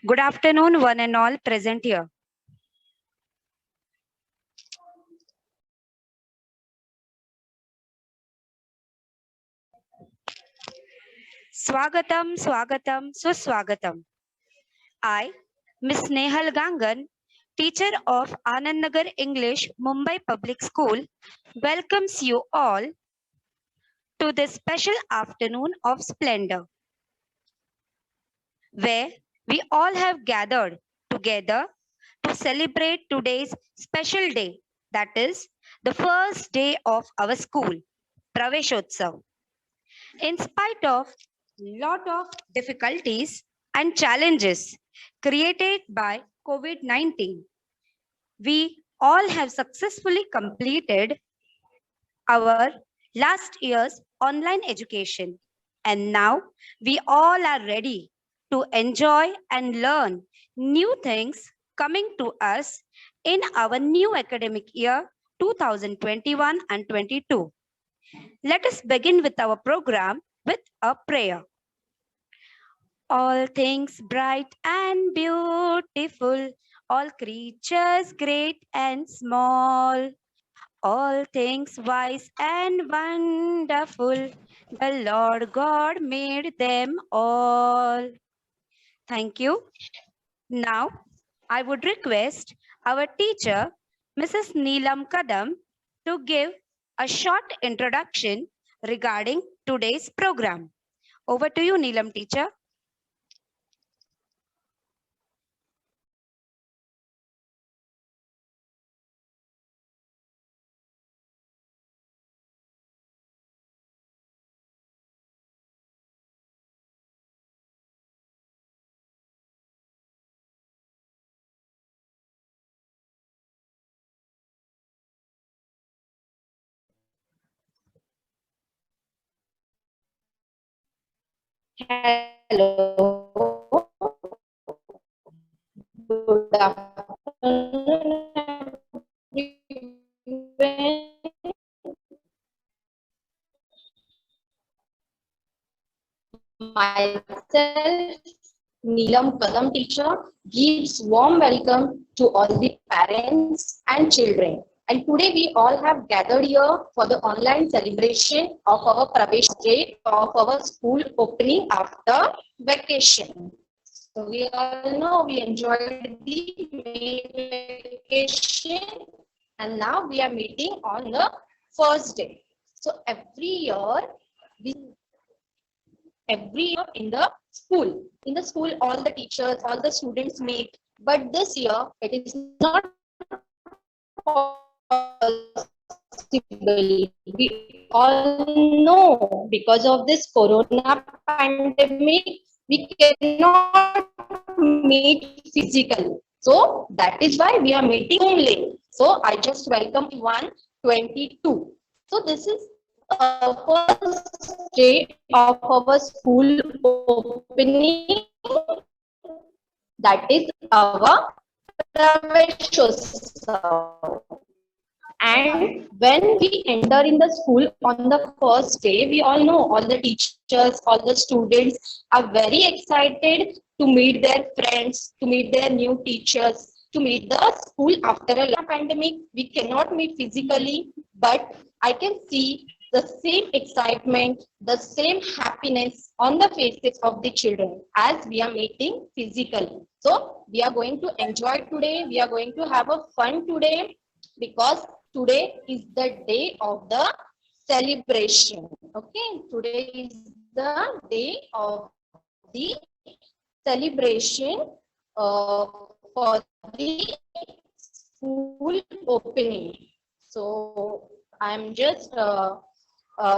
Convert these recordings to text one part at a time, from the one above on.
Good afternoon, one and all present here. Swagatam, Swagatam, Suswagatam. I, Miss Nehal Gangan, teacher of Anandnagar English, Mumbai Public School, welcomes you all to this special afternoon of splendor, where we all have gathered together to celebrate today's special day, that is, the first day of our school, Praveshotsav. In spite of lot of difficulties and challenges created by COVID-19, we all have successfully completed our last year's online education. And now we all are ready to enjoy and learn new things coming to us in our new academic year 2021 and 22. Let us begin with our program with a prayer. All things bright and beautiful, all creatures great and small, all things wise and wonderful, the Lord God made them all. Thank you. Now, I would request our teacher, Mrs. Neelam Kadam, to give a short introduction regarding today's program. Over to you, Neelam teacher. Myself, Neelam Kadam teacher, gives warm welcome to all the parents and children. And today we all have gathered here for the online celebration of our Pravesh Day of our school opening after vacation. So we all know we enjoyed the May vacation and now we are meeting on the first day. So every year in the school all the teachers, all the students meet, but this year it is not possible. We all know because of this corona pandemic we cannot meet physically, so that is why we are meeting only. So I just welcome 122. So this is first day of our school opening, that is our Praveshotsav. And when we enter in the school on the first day, we all know all the teachers, all the students are very excited to meet their friends, to meet their new teachers, to meet the school after a pandemic. We cannot meet physically, but I can see the same excitement, the same happiness on the faces of the children as we are meeting physically. So we are going to enjoy today. We are going to have a fun today because today is the day of the celebration. Okay, today is the day of the celebration for the school opening. So I'm just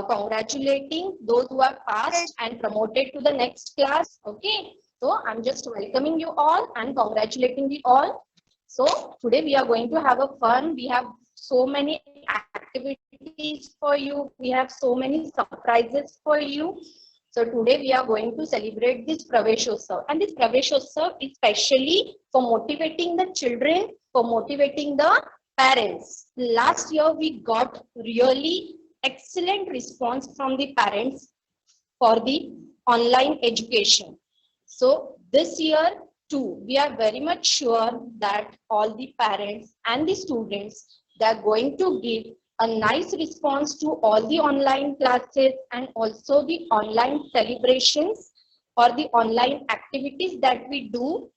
congratulating those who have passed and promoted to the next class. Okay, so I'm just welcoming you all and congratulating you all. So today we are going to have a fun. We have so many activities for you. We have so many surprises for you. So today we are going to celebrate this Praveshotsav. And this Praveshotsav is specially for motivating the children, for motivating the parents. Last year we got really excellent response from the parents for the online education. So this year too. We are very much sure that all the parents and the students, they are going to give a nice response to all the online classes and also the online celebrations or the online activities that we do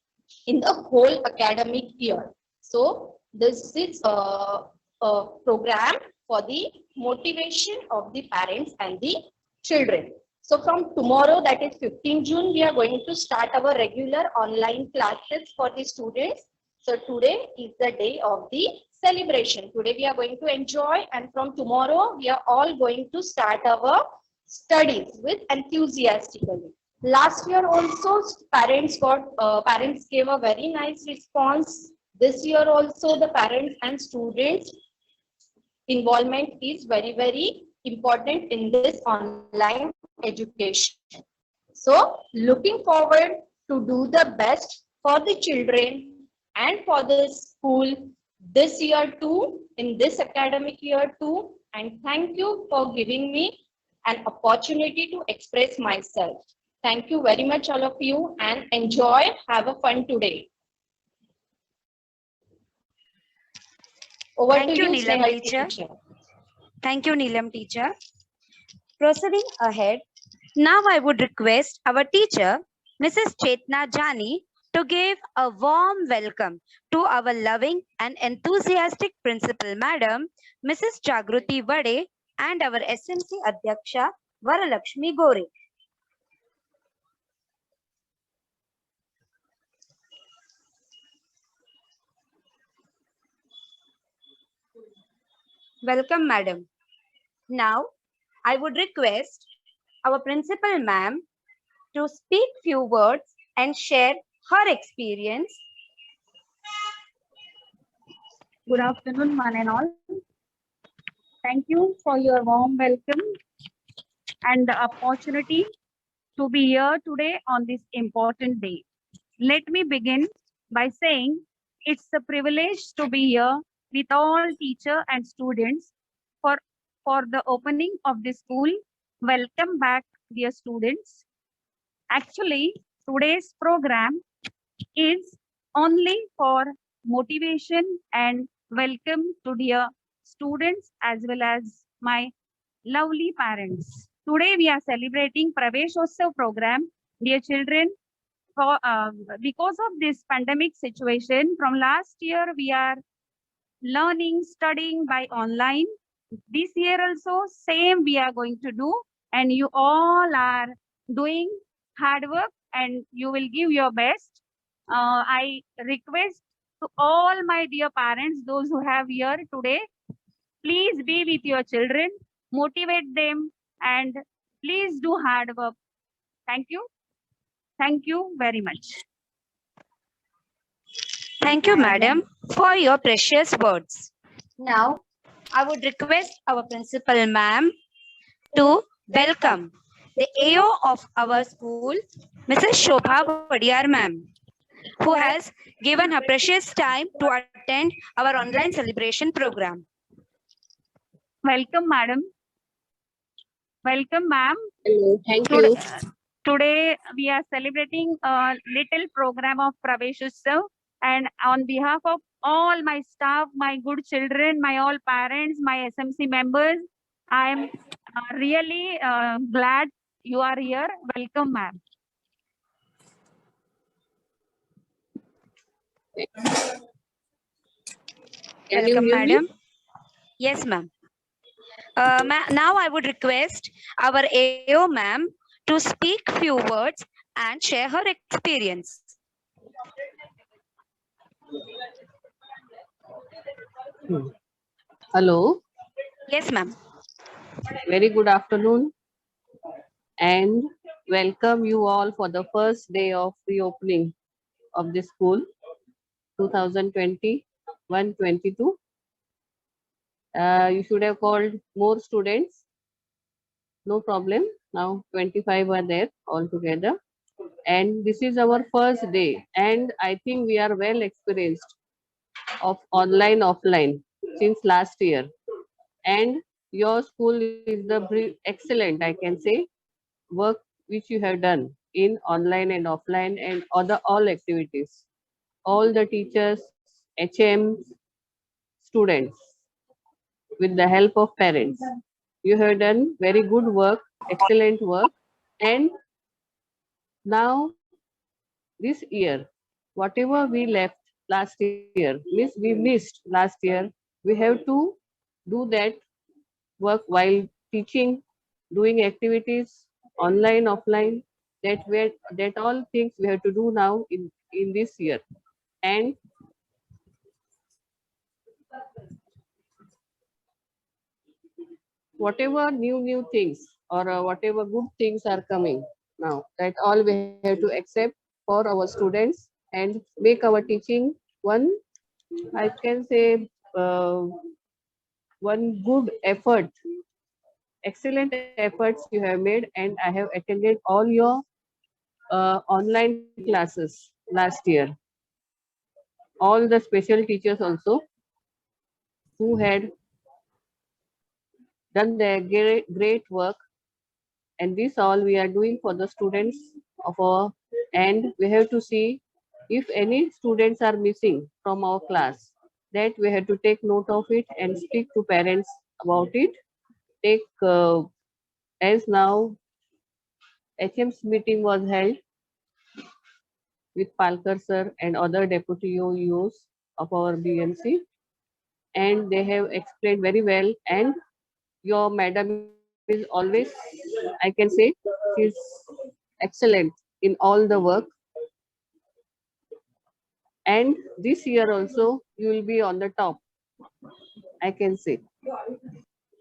in the whole academic year. So this is a program for the motivation of the parents and the children. So from tomorrow, that is 15 June, we are going to start our regular online classes for the students. So today is the day of the celebration. Today we are going to enjoy, and from tomorrow we are all going to start our studies with enthusiastically. Last year also parents gave a very nice response. This year also the parents and students involvement is very, very important in this online education. So looking forward to do the best for the children and for the school this year too, in this academic year too. And thank you for giving me an opportunity to express myself. Thank you very much, all of you, and enjoy. Have a fun today. Over Thank to you, you, Neelam Snehal teacher. teacher. Thank you, Neelam teacher. Proceeding ahead, now I would request our teacher, Mrs. Chetna Jani, to give a warm welcome to our loving and enthusiastic principal madam, Mrs. Jagruti Vade, and our SMC Adhyaksha, Varalakshmi Gore. Welcome, madam. Now, I would request our principal ma'am to speak few words and share her experience. Good afternoon, one and all. Thank you for your warm welcome and the opportunity to be here today on this important day. Let me begin by saying it's a privilege to be here with all teachers and students for the opening of the school. Welcome back, dear students. Actually, today's program is only for motivation and welcome to dear students as well as my lovely parents. Today we are celebrating Praveshotsav program. Dear children, because of this pandemic situation, from last year we are learning, studying by online. This year also same we are going to do, and you all are doing hard work and you will give your best. I request to all my dear parents, those who have here today, please be with your children, motivate them, and please do hard work. Thank you. Thank you very much. Thank you, madam, for your precious words. Now, I would request our principal ma'am to welcome the AO of our school, Mrs. Shobha Vadiyar ma'am, who has given her precious time to attend our online celebration program. Welcome, madam. Welcome, ma'am. Hello, thank you. Today we are celebrating a little program of Praveshotsav, and on behalf of all my staff, my good children, my all parents, my SMC members, I am really glad you are here. Welcome, ma'am. Can you Welcome, hear me? madam. Yes, ma'am. Now I would request our AO ma'am to speak few words and share her experience. Hello, Yes, ma'am. very good afternoon and welcome you all for the first day of reopening of the school 2021-22. You should have called more students. No problem. Now 25 are there altogether. And this is our first day. And I think we are well experienced of online, offline since last year. And your school is the excellent, I can say, work which you have done. in online and offline and other all activities. All the teachers, HMs, students, with the help of parents. You have done very good work, excellent work. And now this year, whatever we left last year, means we missed last year, we have to do that work while teaching, doing activities, online, offline, that all things we have to do now in this year. And whatever new things or whatever good things are coming now, that all we have to accept for our students and make our teaching one, I can say, one good effort, excellent efforts you have made. And I have attended all your online classes last year. All the special teachers also who had done their great work, and this all we are doing for the students of our, and we have to see if any students are missing from our class, that we have to take note of it and speak to parents about it. Take as now HM's meeting was held with Palkar sir and other deputy OEOs of our BMC, and they have explained very well. And your madam is always, I can say, she's excellent in all the work. And this year also you will be on the top, I can say.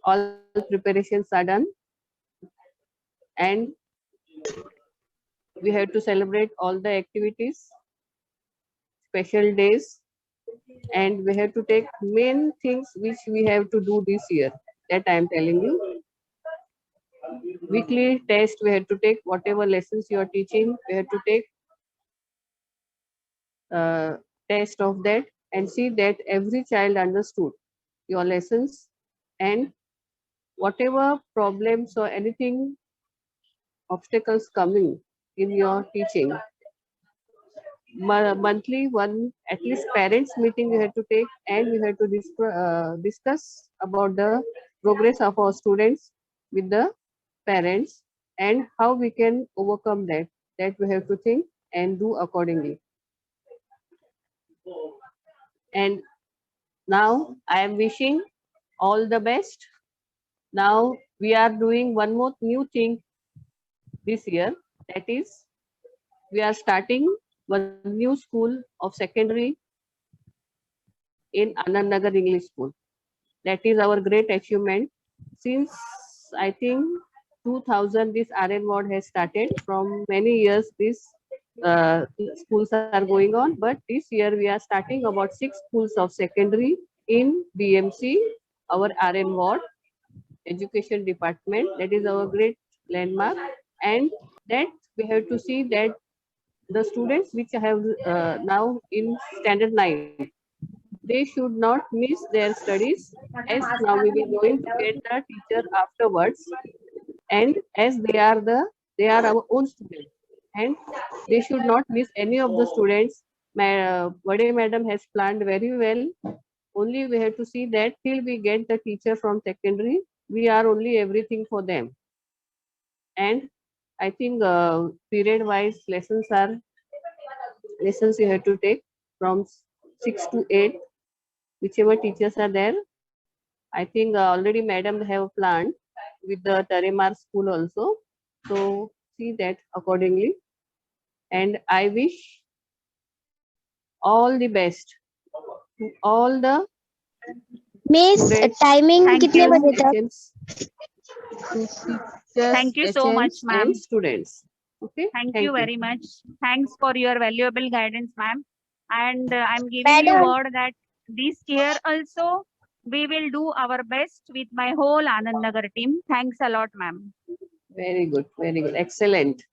All preparations are done, and we have to celebrate all the activities, special days, and we have to take main things which we have to do this year, that I am telling you. Weekly test we have to take, whatever lessons you are teaching, we have to take test of that and see that every child understood your lessons, and whatever problems or anything, obstacles coming in your teaching, monthly one at least parents meeting we have to take, and we have to discuss about the progress of our students with the parents and how we can overcome that we have to think and do accordingly. And now I am wishing all the best. Now we are doing one more new thing this year, that is we are starting one new school of secondary in Anand Nagar English School. That is our great achievement. Since I think 2000 this RN ward has started. From many years this schools are going on, but this year we are starting about 6 schools of secondary in BMC, our RN ward education department. That is our great landmark, and that we have to see that the students which have now in standard 9, they should not miss their studies, as now we will going to get the teacher afterwards, and as they are our own students, and they should not miss any of the students. Vade madam has planned very well. Only we have to see that till we get the teacher from secondary, we are only everything for them. And I think period wise lessons you have to take from 6 to 8, whichever teachers are there. I think already madam have planned with the Tarimar school also. So see that accordingly. And I wish all the best to all the miss students, timing Thank कितने you. बजे तक? HMs, to teachers, Thank you so much, HMs ma'am. and students. Okay. Thank you very much. Thanks for your valuable guidance, ma'am. And I'm giving you Madam. word that this year also we will do our best with my whole Anand Nagar team. Thanks a lot, ma'am. Very good. Very good. Excellent.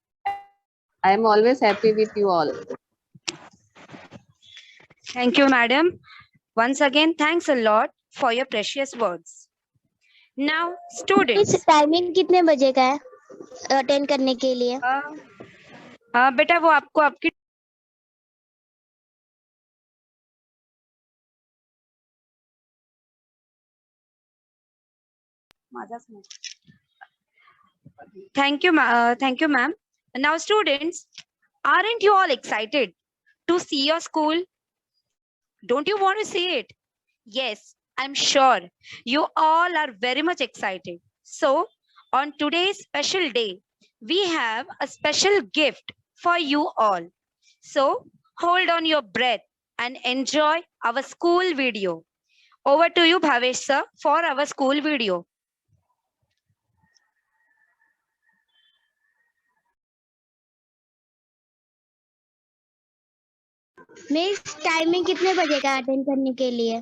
I am always happy with you all. Thank you, madam. Once again, thanks a lot for your precious words. Now, miss students, timing कितने बजे का है attend करने के लिए? बेटा वो आपको आपकी thank you ma'am. Now students, aren't you all excited to see your school? Don't you want to see it? Yes, I'm sure you all are very much excited. So, on today's special day, we have a special gift for you all. So, hold on your breath and enjoy our school video. Over to you, Bhavesh sir, for our school video. Miss timing कितने बजे का attend करने के लिए?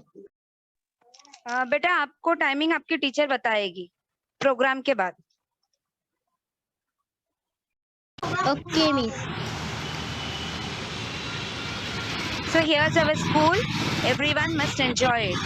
बेटा आपको timing आपकी teacher बताएगी प्रोग्राम के बाद. Okay miss. So here's our school. Everyone must enjoy it.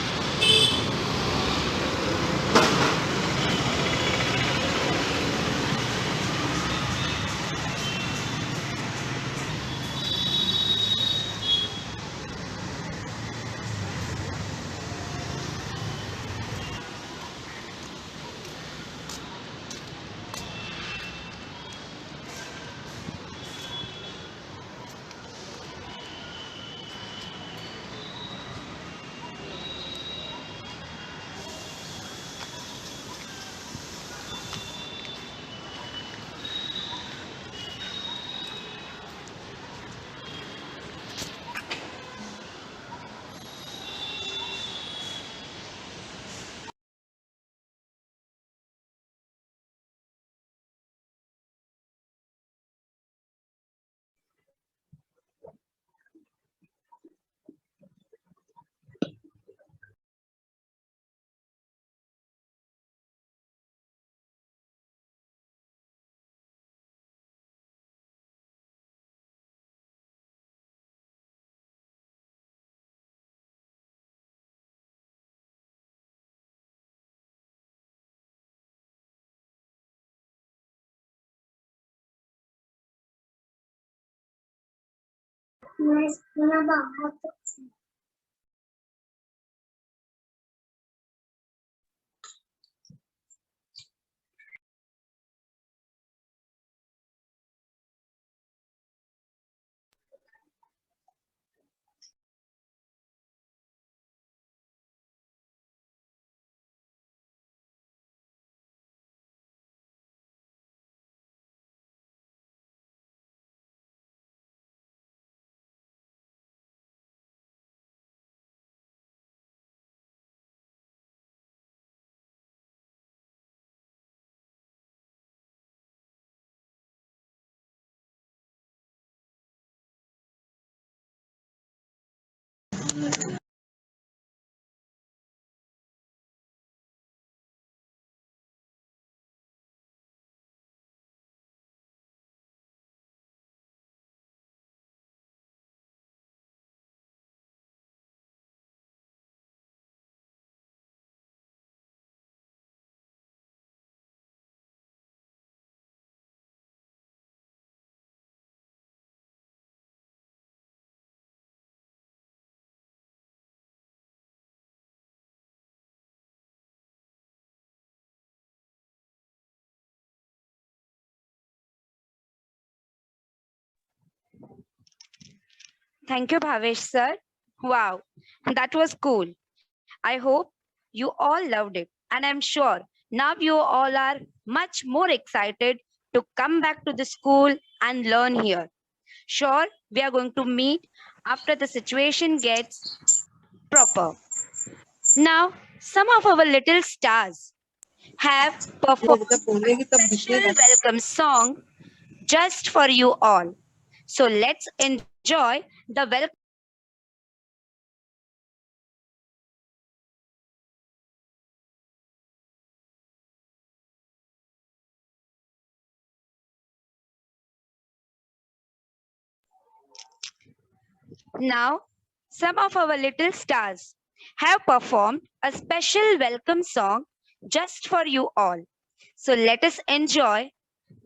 Thank you, Bhavesh sir. Wow, that was cool. I hope you all loved it. And I'm sure now you all are much more excited to come back to the school and learn here. Sure, we are going to meet after the situation gets proper. Now, some of our little stars have performed a special welcome song just for you all. So let's enjoy the welcome. Now, some of our little stars have performed a special welcome song just for you all. So let us enjoy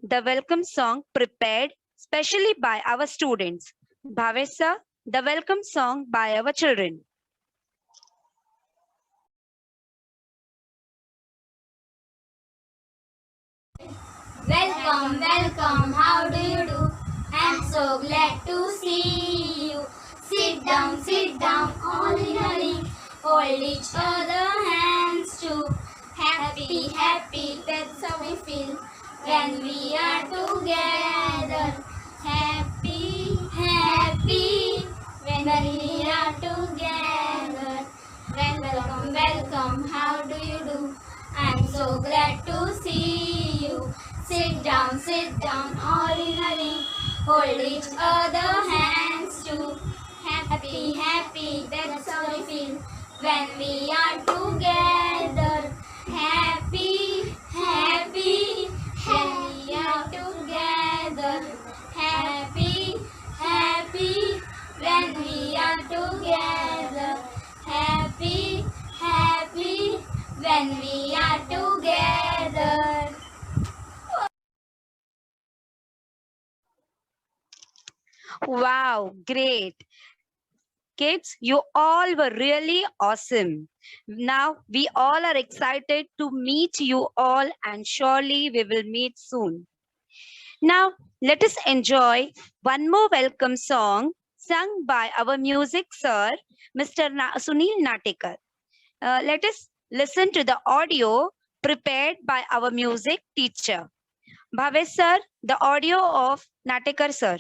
the welcome song prepared specially by our students. Bhavesh sir, the welcome song by our children. Welcome, welcome, how do you do? I'm so glad to see you. Sit down, all in a ring. Hold each other hands too. Happy, happy, that's how we feel when we are together. Happy, happy, when we are together. Welcome, welcome, how do you do? I'm so glad to see you. Sit down, all in a ring. Hold each other hands too. Happy, happy, that's how we feel when we are together. Happy, happy, when we are together. Happy, happy, when we are together. Happy, happy, when we are together. Wow, great. Kids, you all were really awesome. Now we all are excited to meet you all and surely we will meet soon. Now let us enjoy one more welcome song sung by our music sir, Mr. Sunil Natekar. Let us listen to the audio prepared by our music teacher. Bhavesh sir, the audio of Natekar sir.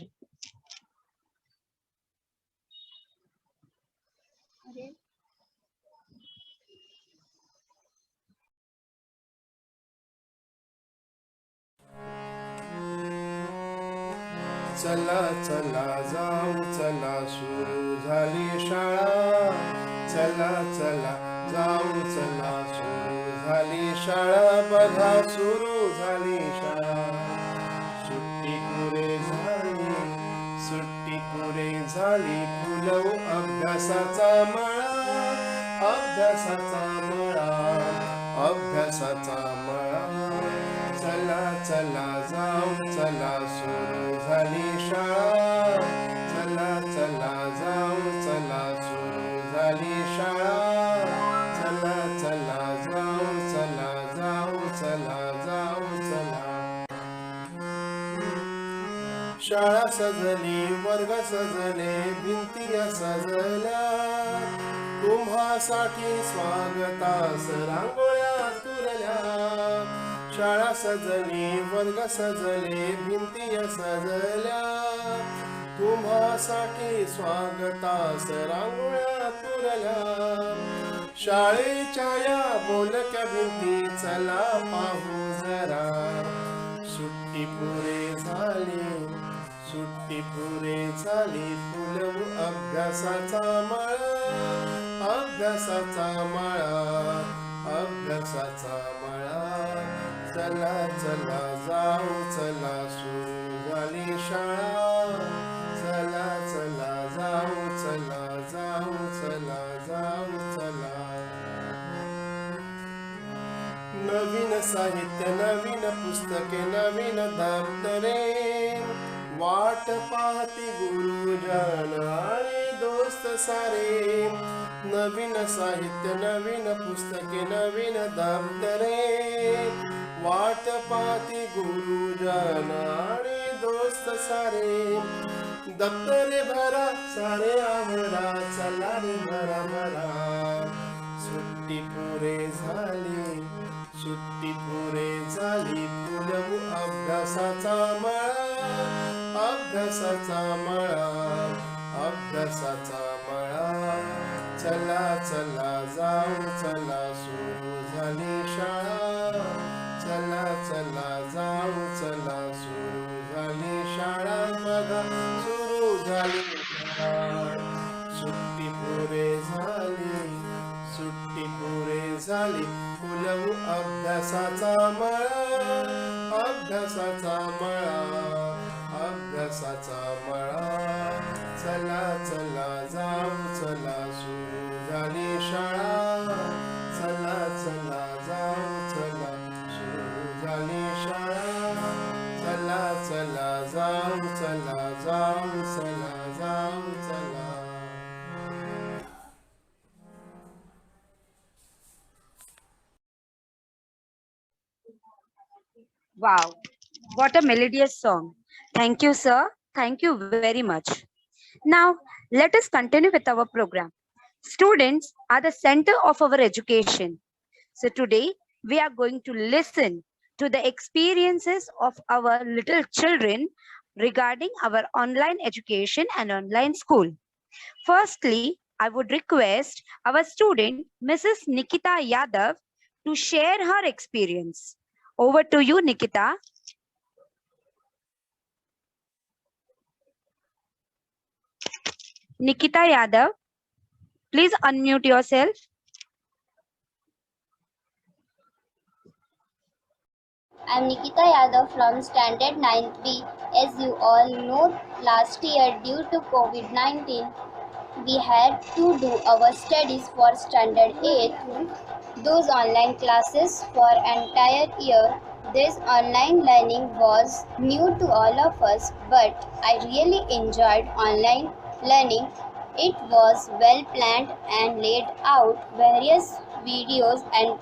चला चला जाऊ चला सुरू झाली शाळा चला चला जाऊ चला सुरू झाली शाळा बघा सुरू झाली शाळा सुट्टी पुरे झाली फुलवू अभ्यासाचा मळा चला चला जाऊ चला सुरू झाली शाळा चला चला जाऊ चला सुरू झाली शाळा चला चला जाऊ चला शाळा सजली वर्ग सजले भिंती सजल्या तुम्हासाठी स्वागतास रांगोळ्या तुरल्या शाळा सजली वर्ग सजले भिंती सजल्या तुम्हासाठी स्वागतास रांगोळ्या तुरल्या शाळेच्या या बोलक्या भिंती चला पाहू जरा सुट्टी पुरे झाली फुलवू अभ्यासाचा मळा चला चला जाऊ चला सुरू झाली शाळा चला चला जाऊ चला नवीन साहित्य नवीन पुस्तके नवीन दप्तरे वाट पाहती गुरुजन आणि दोस्त सारे नवीन साहित्य नवीन पुस्तके नवीन दप्तरे वाट पाहती गुरुजन आणि दोस्त सारे दप्तरे भरा सारे आवरा चला रे भरा सुट्टी पुरे झाली फुलवू अभ्यासाचा मळा चला चला जाऊ चला सुरू झाली शाळा चला चला जाऊ चला सुरू झाली शाळा बघा सुरू झाली शाळा सुट्टी पुरे झाली फुलवू अभ्यासाचा मळा चला चला जाऊ चला सुरू झाली शाळा चला चला जाऊ चला सुरू झाली शाळा चला चला जाऊ चला जाऊ चला जाऊ चला. Wow, what a melodious song. Thank you, sir. Thank you very much. Now, let us continue with our program. Students are the center of our education. So, today we are going to listen to the experiences of our little children regarding our online education and online school. Firstly, I would request our student, Mrs. Nikita Yadav, to share her experience. Over to you, Nikita. Nikita Yadav, please unmute yourself. I'm Nikita Yadav from Standard 9th B. As you all know, last year due to COVID-19, we had to do our studies for Standard 8. Those online classes for entire year. This online learning was new to all of us, but I really enjoyed online learning. It was well planned and laid out. Various videos and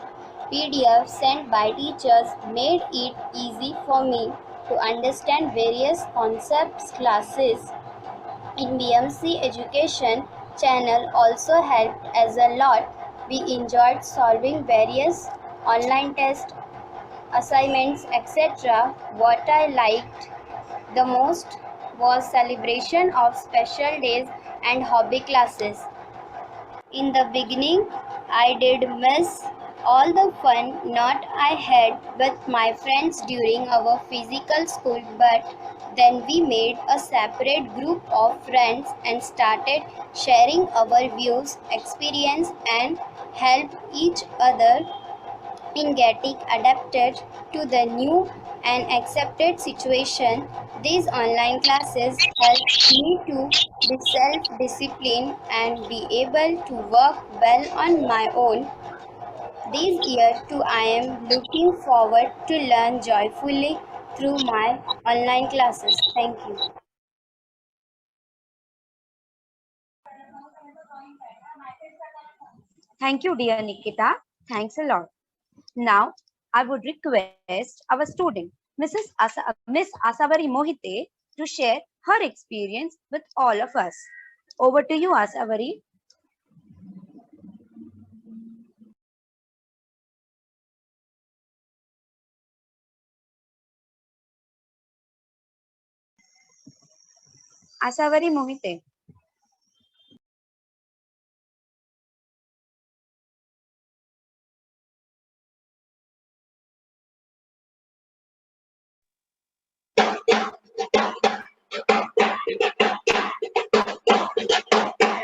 PDFs sent by teachers made it easy for me to understand various concepts. Classes in BMC Education channel also helped us a lot. We enjoyed solving various online tests, assignments, etc. What I liked the most was celebration of special days and hobby classes. In the beginning, I did miss all the fun not I had with my friends during our physical school, but then we made a separate group of friends and started sharing our views, experience and help each other in getting adapted to the new and accepted situation. These online classes helped me to be self-disciplined and be able to work well on my own. This year too I am looking forward to learn joyfully through my online classes. Thank you. Thank you, dear Nikita. Thanks a lot. Now, I would request our student, Miss Asavari Mohite, to share her experience with all of us. Over to you, Asavari. Asavari Mohite.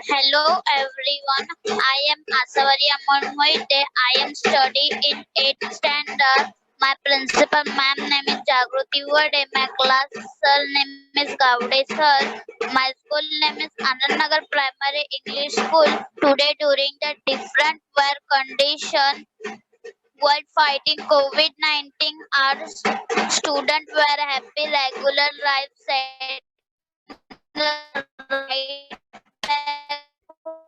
Hello everyone, I am Asavari Amon Moite. I am studying in 8th standard. My principal ma'am name is Jagruti Vade. My class sir name is Gavde sir. My school name is Anand Nagar Primary English School. Today during the different weather condition while fighting COVID-19, our students were happy regular life set the right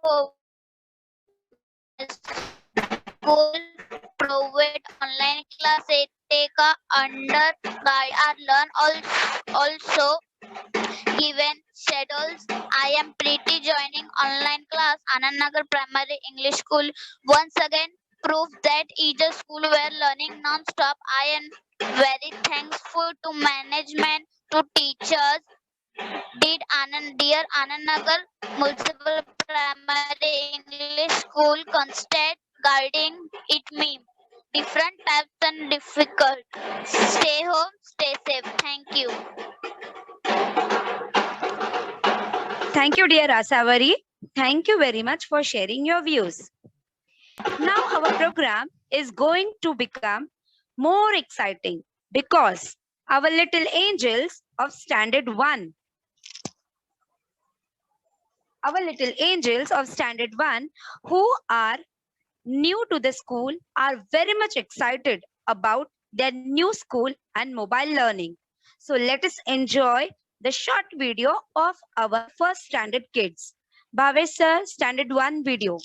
home. School provide online classes take a under guide or learn also given schedules. I am pretty joining online class Anand Nagar Primary English School once again proof that each school were learning non-stop. I am very thankful to management, to teachers, dear Anand Nagar Municipal Primary English School constant guiding it me. Different types and difficult. Stay home, stay safe. Thank you. Thank you, dear Asavari. Thank you very much for sharing your views. Now our program is going to become more exciting because our little angels of Standard 1, who are new to the school are very much excited about their new school and mobile learning. So let us enjoy the short video of our first standard kids. Bhavesh sir, standard 1 video.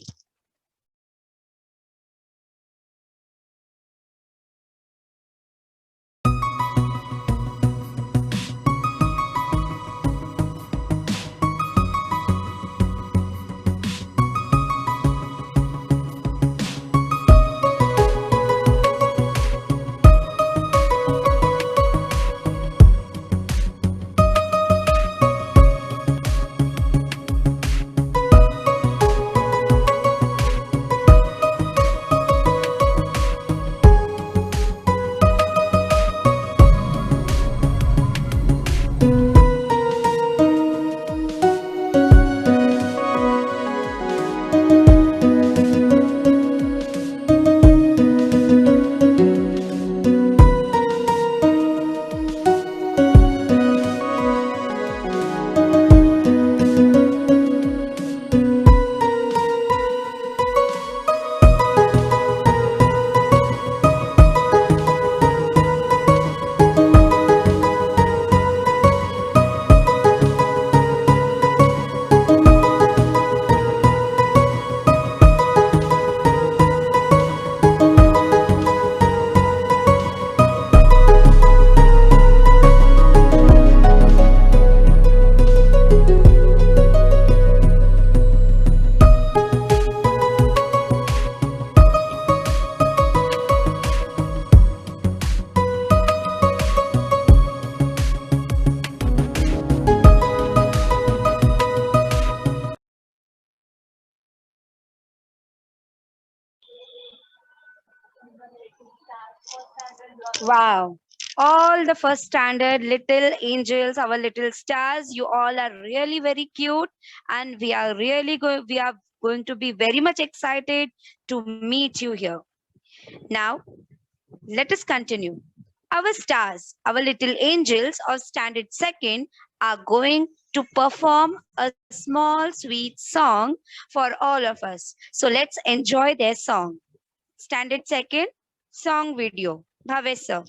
Wow. All the first standard little angels, our little stars, you all are really very cute, and we are going to be very much excited to meet you here. Now, let us continue. Our stars, our little angels of standard second are going to perform a small sweet song for all of us. So let's enjoy their song. Standard second song video. Bhavesh sir.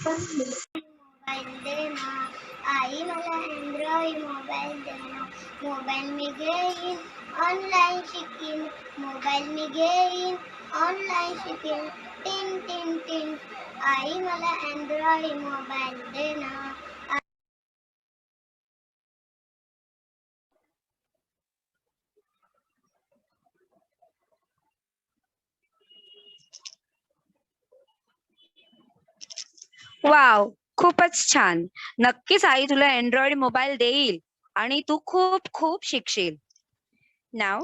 Mobile देना आई मला Android mobile देना mobile मी घेईन online शिकीन mobile मी घेईन online शिकीन tin tin tin आई मला Android mobile देना. वाव, खूपच छान. नक्कीच आई तुला अँड्रॉइड मोबाईल देईल आणि तू खूप खूप शिकशील. Now,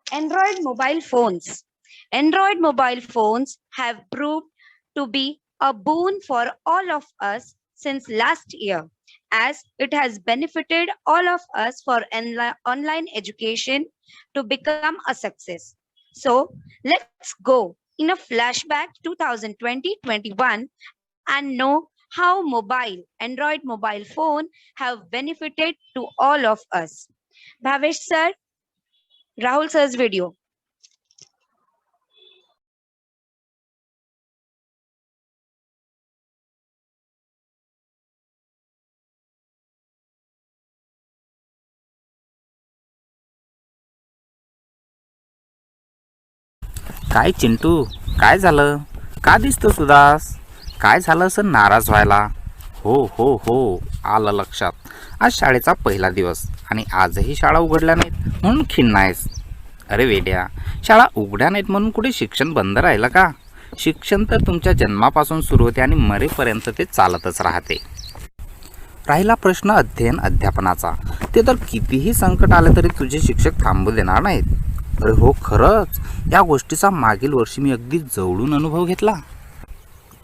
Android mobile phones. Android mobile phones have proved to be a boon for all of us since last year, as it has benefited all of us for online education to become a success. So, let's go in a flashback 2020-21 and know how Android mobile phone have benefited to all of us. Bhavesh sir, Rahul sir's video. काय चिंटू, काय झालं? का दिसतोस उदास? काय झालं असं नाराज व्हायला? हो आलं लक्षात. आज शाळेचा पहिला दिवस आणि आजही शाळा उघडल्या नाहीत म्हणून खिन्न आहेस. अरे वेड्या, शाळा उघड्या नाहीत म्हणून कुठे शिक्षण बंद राहिलं का? शिक्षण तर तुमच्या जन्मापासून सुरू होते आणि मरेपर्यंत ते चालतच राहते. राहिला प्रश्न अध्ययन अध्यापनाचा, ते तर कितीही संकट आले तरी तुझे शिक्षक थांबू देणार नाहीत. अरे हो, खरंच या गोष्टीचा मागील वर्षी मी अगदी जवळून अनुभव घेतला.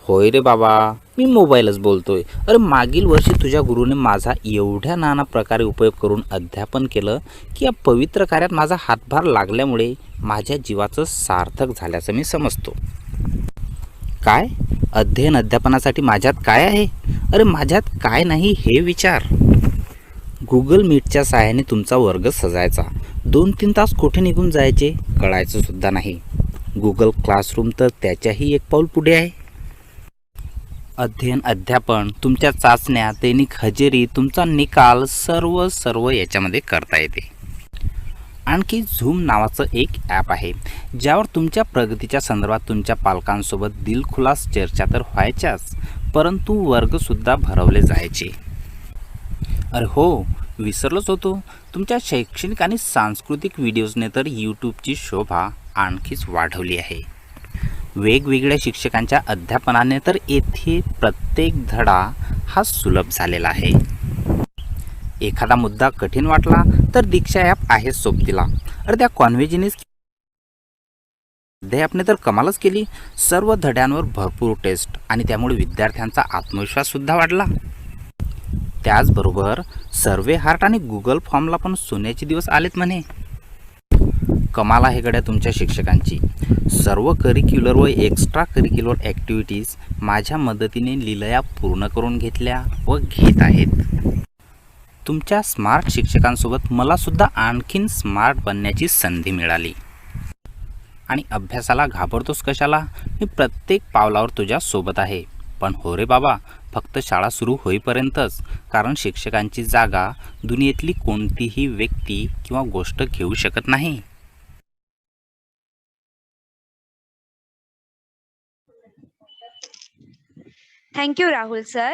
होय रे बाबा, मी मोबाईलच बोलतोय. अरे मागील वर्षी तुझ्या गुरुने माझा एवढ्या नाना प्रकारे उपयोग करून अध्यापन केलं की या पवित्र कार्यात माझा हातभार लागल्यामुळे माझ्या जीवाचं सार्थक झाल्याचं मी समजतो. काय अध्ययन अध्यापनासाठी माझ्यात काय आहे? अरे माझ्यात काय नाही हे विचार. गुगल मीटच्या सहाय्याने तुमचा वर्ग सजायचा. 2-3 तास कुठे निघून जायचे कळायचं सुद्धा नाही. गुगल क्लासरूम तर त्याच्याही एक पाऊल पुढे आहे. अध्ययन अध्यापन, तुमच्या चाचण्या, दैनिक हजेरी, तुमचा निकाल सर्व याच्यामध्ये करता येते. आणखी झूम नावाचं एक ॲप आहे ज्यावर तुमच्या प्रगतीच्या संदर्भात तुमच्या पालकांसोबत दिलखुलास चर्चा तर व्हायच्याच, परंतु वर्गसुद्धा भरवले जायचे. अरे हो, विसरलोच होतो, तुमच्या शैक्षणिक आणि सांस्कृतिक व्हिडिओजने तर यूट्यूबची शोभा आणखीच वाढवली आहे. वेगवेगळ्या शिक्षकांच्या अध्यापनाने तर येथे प्रत्येक धडा हा सुलभ झालेला आहे. एखादा मुद्दा कठीण वाटला तर दीक्षा ॲप आहे सोबतीला. अरे त्या कॉन्व्हेजिनीस अध्यापने तर कमालच केली. सर्व धड्यांवर भरपूर टेस्ट आणि त्यामुळे विद्यार्थ्यांचा आत्मविश्वास सुद्धा वाढला. त्याचबरोबर सर्वे हार्ट आणि गुगल फॉर्मला पण सोन्याचे दिवस आलेत म्हणे. कमाल आहे गड्या तुमच्या शिक्षकांची. सर्व करिक्युलर व एक्स्ट्रा करिक्युलर ॲक्टिव्हिटीज माझ्या मदतीने लीलया पूर्ण करून घेतल्या व घेत आहेत. तुमच्या स्मार्ट शिक्षकांसोबत मला सुद्धा आणखीन स्मार्ट बनण्याची संधी मिळाली. आणि अभ्यासाला घाबरतोस कशाला? मी प्रत्येक पावलावर तुझ्या सोबत आहे. पण हो रे बाबा, फक्त शाळा सुरू होईपर्यंतच, कारण शिक्षकांची जागा दुनियेतली कोणतीही व्यक्ती किंवा गोष्ट घेऊ शकत नाही. Thank you, Rahul sir.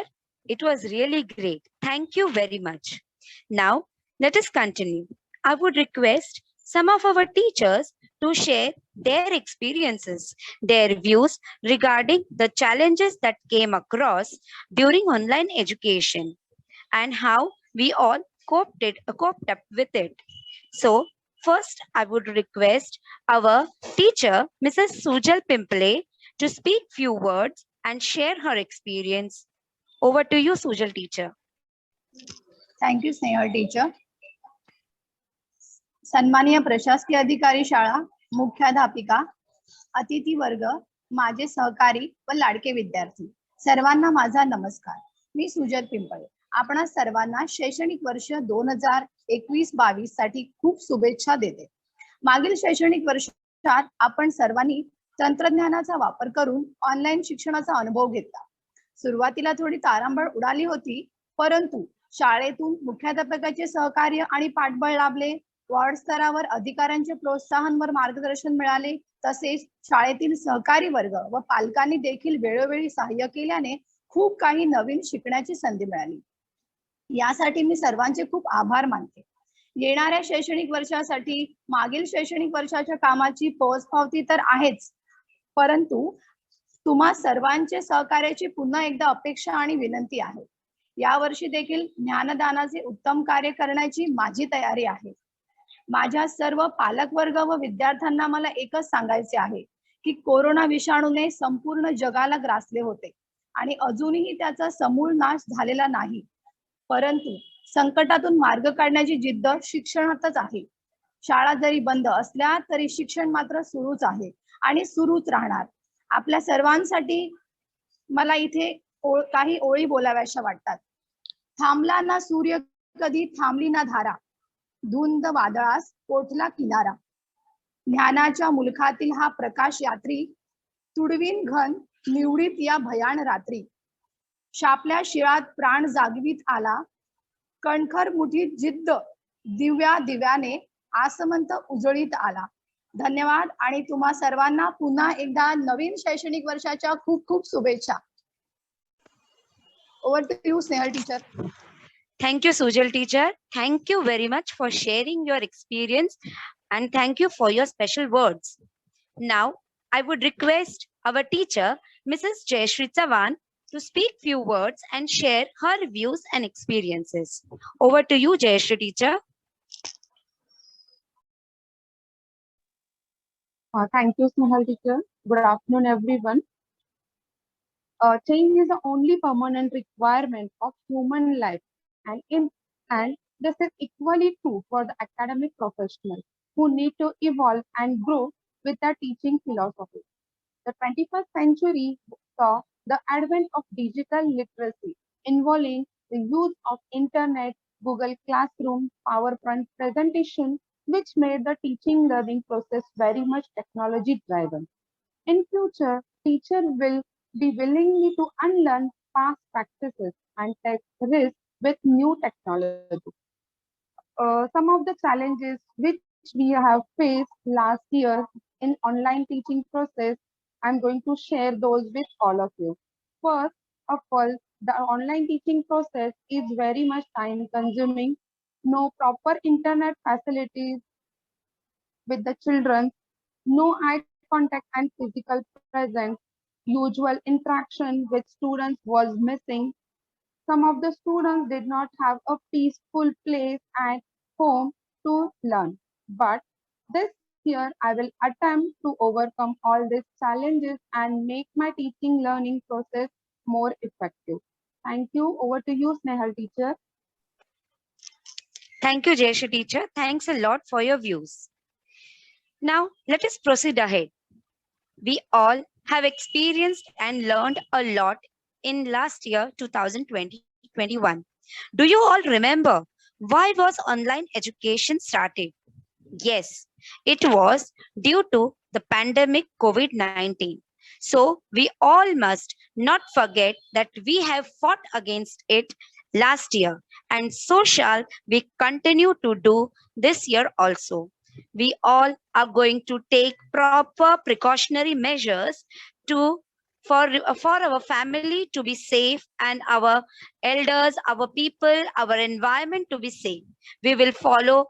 It was really great. Thank you very much. Now, let us continue. I would request some of our teachers to share their experiences, their views regarding the challenges that came across during online education and how we all coped up with it. So, first, I would request our teacher, Mrs. Sujal Pimple, to speak few words and share her experience. Over to you, Sujal teacher. Thank you Snehal teacher. सन्माननीय प्रशासकीय अधिकारी शाळा, मुख्याध्यापिका, अतिथी वर्ग, माझे सहकारी व लाडके विद्यार्थी, सर्वांना माझा नमस्कार. मी सुजल पिंपळे. आपणा सर्वांना शैक्षणिक वर्ष 2021-22 साठी खूप शुभेच्छा देते. मागील शैक्षणिक वर्षात आपण सर्वांनी तंत्रज्ञानाचा वापर करून ऑनलाईन शिक्षणाचा अनुभव घेतला. सुरुवातीला थोडी तारांबळ उडाली होती, परंतु शाळेतून मुख्याध्यापकाचे सहकार्य आणि पाठबळ लाभले. वॉर्ड स्तरावर अधिकाऱ्यांचे प्रोत्साहनवर मार्गदर्शन मिळाले. तसेच शाळेतील सहकारी वर्ग व पालकांनी देखील वेळोवेळी सहाय्य केल्याने खूप काही नवीन शिकण्याची संधी मिळाली. यासाठी मी सर्वांचे खूप आभार मानते. येणाऱ्या शैक्षणिक वर्षासाठी मागील शैक्षणिक वर्षाच्या कामाची पोचपावती तर आहेच, परंतु तुम्हा सर्वांचे सहकार्याची पुन्हा एकदा अपेक्षा आणि विनंती आहे. यावर्षी देखील ज्ञानदानाचे उत्तम कार्य करण्याची माझी तयारी आहे. माझ्या सर्व पालक वर्ग व विद्यार्थ्यांना मला एकच सांगायचे आहे की कोरोना विषाणूने संपूर्ण जगाला ग्रासले होते आणि अजूनही त्याचा समूळ नाश झालेला नाही, परंतु संकटातून मार्ग काढण्याची जिद्द शिक्षणातच आहे. शाळा जरी बंद असल्या तरी शिक्षण मात्र सुरूच आहे आणि सुरूच राहणार. आपल्या सर्वांसाठी मला इथे काही ओळी बोलाव्याशा वाटतात. थांबला ना सूर्य कधी, थांबली ना धारा, धुंद वादळास पोठला किनारा, ज्ञानाच्या मुलखातील हा प्रकाश यात्री, तुडवीन घन निवडीत या भयान रात्री, शापल्या शिळात प्राण जागवीत आला, कणखर मुठीत जिद्द दिव्या दिव्याने आसमंत उजळीत आला. धन्यवाद आणि तुम्हा सर्वांना पुन्हा एकदा नवीन शैक्षणिक वर्षाच्या खूप खूप शुभेच्छा. Over to you, Snehal teacher. Thank you, Sujal teacher. Thank you very much for sharing your experience and thank you for your special words. Now, I would request our teacher, Mrs. Jayashri Chavan, to speak few words and share her views and experiences. Over to you, Jayashree teacher. Thank you, Snehal teacher. Good afternoon, everyone. Change is the only permanent requirement of human life, and this is equally true for the academic professionals who need to evolve and grow with their teaching philosophy. The 21st century saw the advent of digital literacy involving the use of internet, Google Classroom, PowerPoint presentation, which made the teaching learning process very much technology driven. In future, teachers will be willingly to unlearn past practices and take risks with new technology. Some of the challenges which we have faced last year in online teaching process, I'm going to share those with all of you. First of all, the online teaching process is very much time consuming. No proper internet facilities with the children, no eye contact and physical presence, usual interaction with students was missing. Some of the students did not have a peaceful place at home to learn. But this year, I will attempt to overcome all these challenges and make my teaching learning process more effective. Thank you. Over to you, Snehal teacher. Thank you, Jayashree teacher. Thanks a lot for your views. Now, let us proceed ahead. We all have experienced and learned a lot in last year, 2020-21. Do you all remember why was online education started? Yes, it was due to the pandemic COVID-19. So we all must not forget that we have fought against it last year, and so shall we continue to do this year also. We all are going to take proper precautionary measures to for our family to be safe and our elders, our people, our environment to be safe. We will follow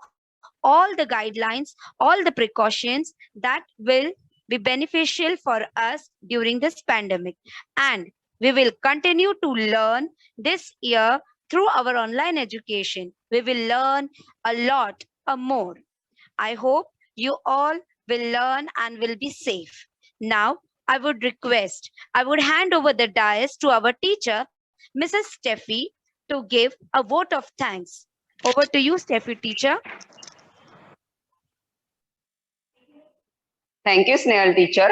all the guidelines, all the precautions that will be beneficial for us during this pandemic. And we will continue to learn this year through our online education. We will learn a lot more. I hope you all will learn and will be safe. Now, I would hand over the dais to our teacher, Mrs. Steffi, to give a vote of thanks. Over to you, Steffi teacher. Thank you, Snehal teacher.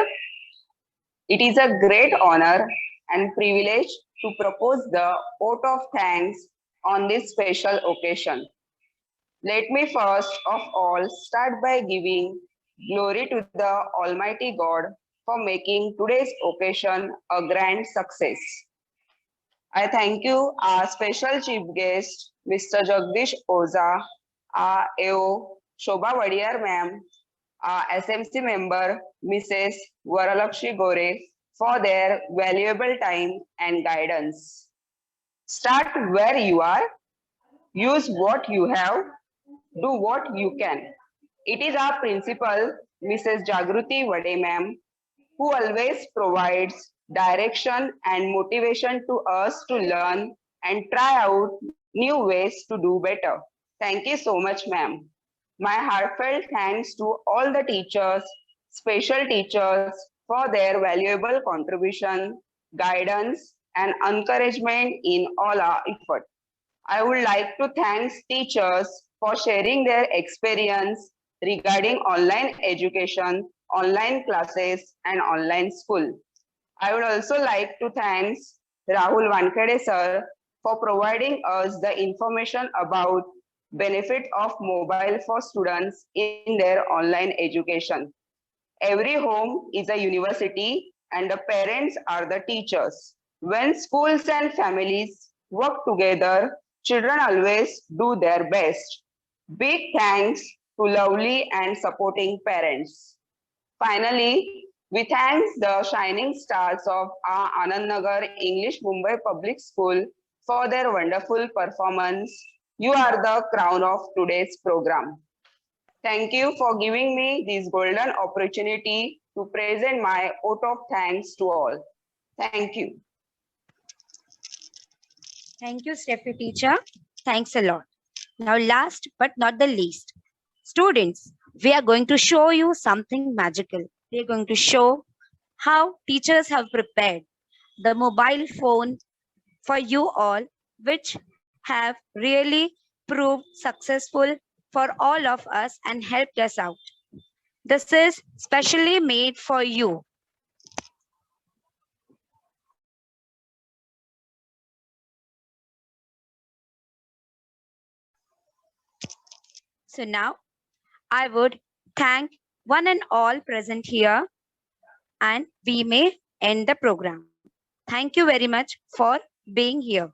It is a great honor and privilege to propose the vote of thanks on this special occasion. Let me first of all start by giving glory to the Almighty God for making today's occasion a grand success. I thank you, our special chief guest, Mr. Jagdish Oza, our AO, Shobha Vadiyar ma'am, our SMC member, Mrs. Varalakshmi Gore, for their valuable time and guidance. Start where you are, use what you have, do what you can. It is our principal, Mrs. Jagruti Vade ma'am, who always provides direction and motivation to us to learn and try out new ways to do better. Thank you so much, ma'am. My heartfelt thanks to all the teachers, special teachers for their valuable contribution, guidance, and encouragement in all our effort. I would like to thank teachers for sharing their experience regarding online education, online classes, and online school. I would also like to thank Rahul Wankhede sir for providing us the information about benefit of mobile for students in their online education. Every home is a university and the parents are the teachers. When schools and families work together, children always do their best. Big thanks to lovely and supporting parents. Finally, we thank the shining stars of our Anand Nagar English Mumbai Public School for their wonderful performance. You are the crown of today's program. Thank you for giving me this golden opportunity to present my vote of thanks to all. Thank you. Thank you, Steffi teacher. Thanks a lot. Now, last but not the least, students, we are going to show you something magical. We are going to show how teachers have prepared the mobile phone for you all, which have really proved successful for all of us and helped us out. This is specially made for you. So now I would thank one and all present here, and we may end the program. Thank you very much for being here.